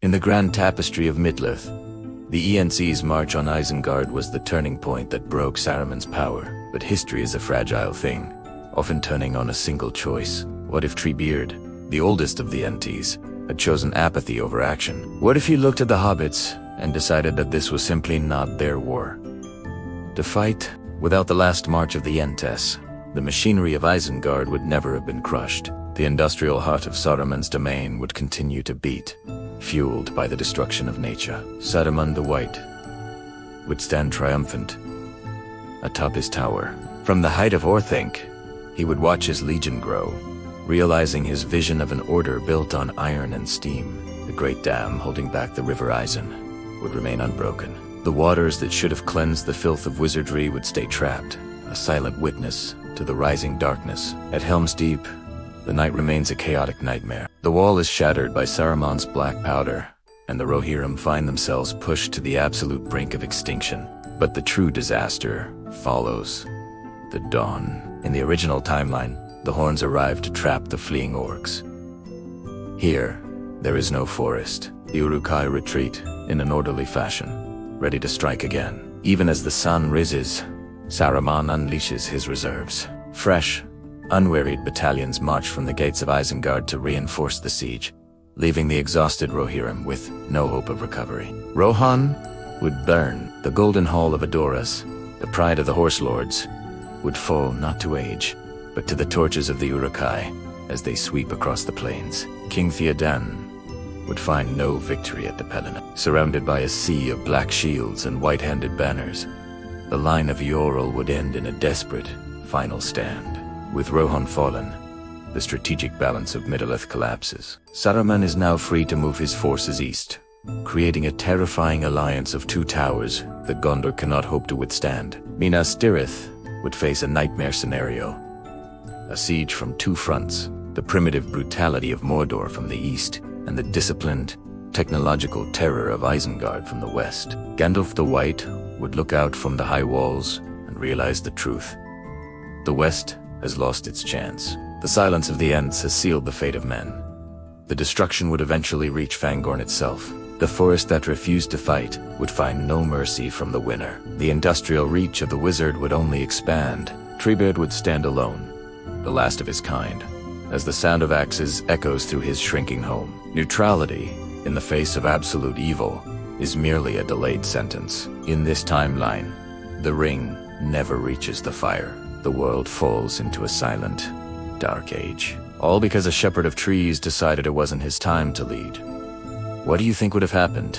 In the grand tapestry of Midlith, the ENC's march on Isengard was the turning point that broke Saruman's power. But history is a fragile thing, often turning on a single choice. What if Treebeard, the oldest of the ENTs, had chosen apathy over action? What if he looked at the hobbits and decided that this was simply not their war? To fight, without the last march of the Ents, the machinery of Isengard would never have been crushed. The industrial heart of Saruman's domain would continue to beat, fueled by the destruction of nature. Saruman the White would stand triumphant atop his tower. From the height of Orthanc, he would watch his legion grow, realizing his vision of an order built on iron and steam. The great dam holding back the river Isen would remain unbroken. The waters that should have cleansed the filth of wizardry would stay trapped, a silent witness to the rising darkness. At Helm's Deep, the night remains a chaotic nightmare. The wall is shattered by Saruman's black powder, and the Rohirrim find themselves pushed to the absolute brink of extinction. But the true disaster follows. The dawn. In the original timeline, the Horns arrived to trap the fleeing orcs. Here, there is no forest. The Uruk-hai retreat in an orderly fashion, ready to strike again. Even as the sun rises, Saruman unleashes his reserves. Fresh, unwearied battalions march from the gates of Isengard to reinforce the siege, leaving the exhausted Rohirrim with no hope of recovery. Rohan would burn. The golden hall of Adoras, the pride of the horse lords, would fall not to age, but to the torches of the Uruk-hai as they sweep across the plains. King Theoden would find no victory at the Pelennor. Surrounded by a sea of black shields and white-handed banners, the line of Eorl would end in a desperate, final stand. With Rohan fallen, the strategic balance of Middle-earth collapses. Saruman is now free to move his forces east, creating a terrifying alliance of two towers that Gondor cannot hope to withstand. Minas Tirith would face a nightmare scenario. A siege from two fronts, the primitive brutality of Mordor from the east, and the disciplined, technological terror of Isengard from the west. Gandalf the White would look out from the high walls and realize the truth. The west has lost its chance. The silence of the Ents has sealed the fate of men. The destruction would eventually reach Fangorn itself. The forest that refused to fight would find no mercy from the winner. The industrial reach of the wizard would only expand. Treebeard would stand alone, the last of his kind, as the sound of axes echoes through his shrinking home. Neutrality, in the face of absolute evil, is merely a delayed sentence. In this timeline, the ring never reaches the fire. The world falls into a silent, dark age. All because a shepherd of trees decided it wasn't his time to lead. What do you think would have happened?